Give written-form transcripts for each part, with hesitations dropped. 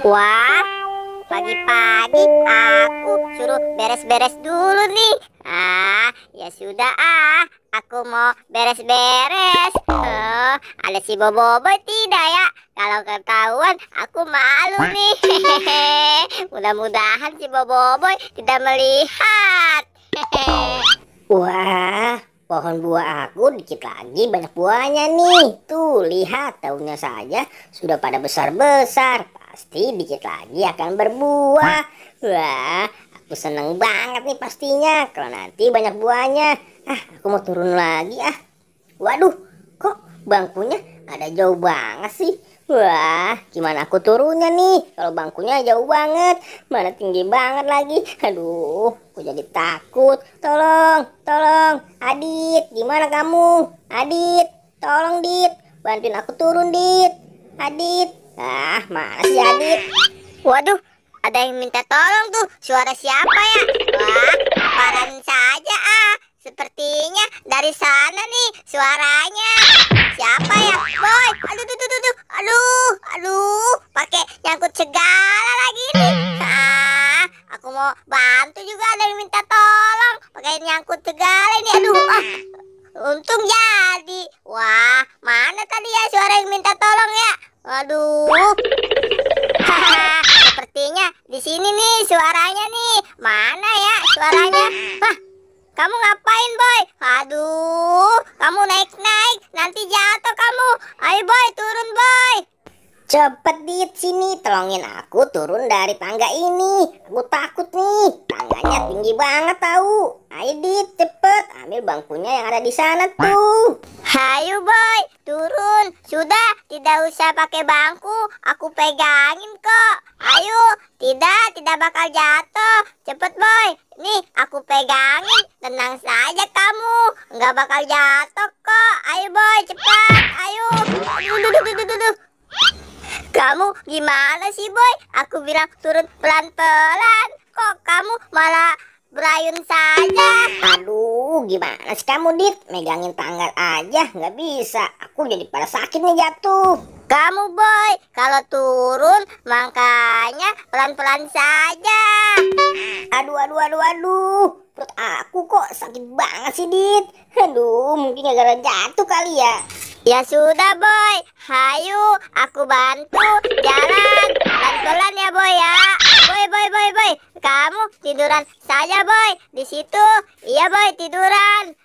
Wah, pagi-pagi aku suruh beres-beres dulu nih. Ya sudah aku mau beres-beres. Ada si Boboiboy tidak ya? Kalau ketahuan aku malu nih. Mudah-mudahan si Boboiboy tidak melihat. Wah, pohon buah aku dikit lagi banyak buahnya nih. Tuh, lihat daunnya saja sudah pada besar-besar. Pasti dikit lagi akan berbuah. Wah, aku seneng banget nih pastinya kalau nanti banyak buahnya. Aku mau turun lagi. Waduh, kok bangkunya ada jauh banget sih? Wah, gimana aku turunnya nih? Kalau bangkunya jauh banget, mana tinggi banget lagi. Aduh, aku jadi takut. Tolong, tolong, Adit, gimana kamu? Adit, tolong Dit, bantuin aku turun Dit. Adit, mana sih Adit? Waduh, ada yang minta tolong tuh. Suara siapa ya? Wah, paparan saja Sepertinya dari sana nih suaranya. Siapa ya? Boy, aduh, pakai nyangkut segala lagi nih. Aku mau bantu juga, ada yang minta tolong. Pakai nyangkut segala ini, untung jadi. Wah, mana tadi ya suara yang minta tolong ya? Waduh. Sepertinya di sini nih suaranya nih. Mana ya suaranya? Kamu ngapain, Boy? Aduh, kamu naik-naik, nanti jatuh kamu. Ayo, Boy, turun, Boy. Cepet Dit, sini tolongin aku turun dari tangga ini. Aku takut nih, tangganya tinggi banget tahu. Ayo Dit, cepet ambil bangkunya yang ada di sana tuh. Ayo, Boy, turun. Sudah, tidak usah pakai bangku, aku pegangin kok. Ayo, tidak bakal jatuh. Cepet, Boy. Nih, aku pegangin. Tenang saja kamu, nggak bakal jatuh kok. Ayo, Boy, cepat. Ayo. Aduh. Kamu gimana sih, Boy? Aku bilang turun pelan-pelan. Kok kamu malah berayun saja? Aduh, gimana sih kamu Dit? Megangin tangga aja nggak bisa. Aku jadi pada sakit nih jatuh. Kamu, Boy, kalau turun makanya pelan-pelan saja. Aduh. Perut aku kok sakit banget sih Dit. Aduh, mungkin gara-gara jatuh kali ya. Ya sudah, Boy. Hayu, aku bantu. Jalan pelan-pelan ya, Boy ya. Boy. Kamu tiduran saja, Boy. Di situ. Iya, Boy, tiduran.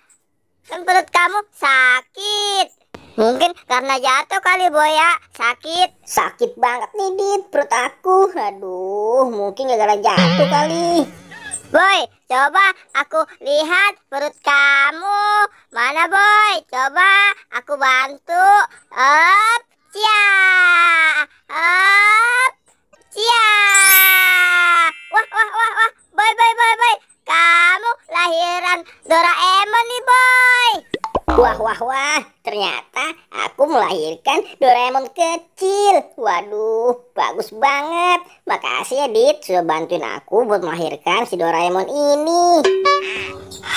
Kan perut kamu sakit. Mungkin karena jatuh kali, Boy ya. Sakit. Sakit banget nih Dit perut aku. Aduh, mungkin gara-gara jatuh kali. Boy, coba aku lihat perut kamu. Mana, Boy? Coba aku bantu. Up, cia. Wah. Boy. Kamu lahiran Doraemon nih, Boy. Wah, ternyata aku melahirkan Doraemon kecil. Waduh, bagus banget. Makasih ya Dit sudah bantuin aku buat melahirkan si Doraemon ini.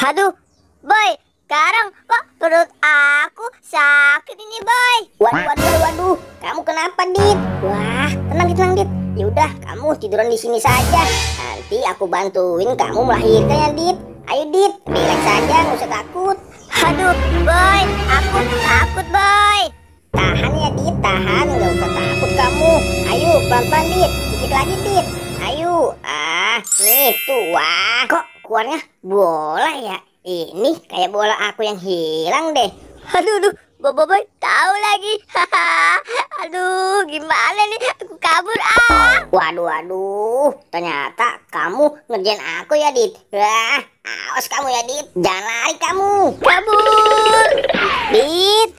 Aduh, Boy, sekarang kok perut aku sakit ini, Boy. Waduh, kamu kenapa Dit? Wah, tenang Dit. Yaudah, kamu tiduran di sini saja. Nanti aku bantuin kamu melahirkan ya Dit. Ayo Dit, relax saja, nggak usah takut. Aduh, Boy, aku takut, Boy. Tahan ya Dit, tahan, nggak usah takut kamu. Ayo, pelan-pelan Dit, dikit lagi Dit. Ayo, nih tuh, wah. Kok keluarnya bola ya? Ini kayak bola aku yang hilang deh. Aduh, Boboiboy tahu lagi. Aduh, gimana nih? Aku kabur. Waduh, ternyata kamu ngerjain aku ya Dit. Wah, awas kamu ya Dit, jangan lari kamu. Kabur. Dit,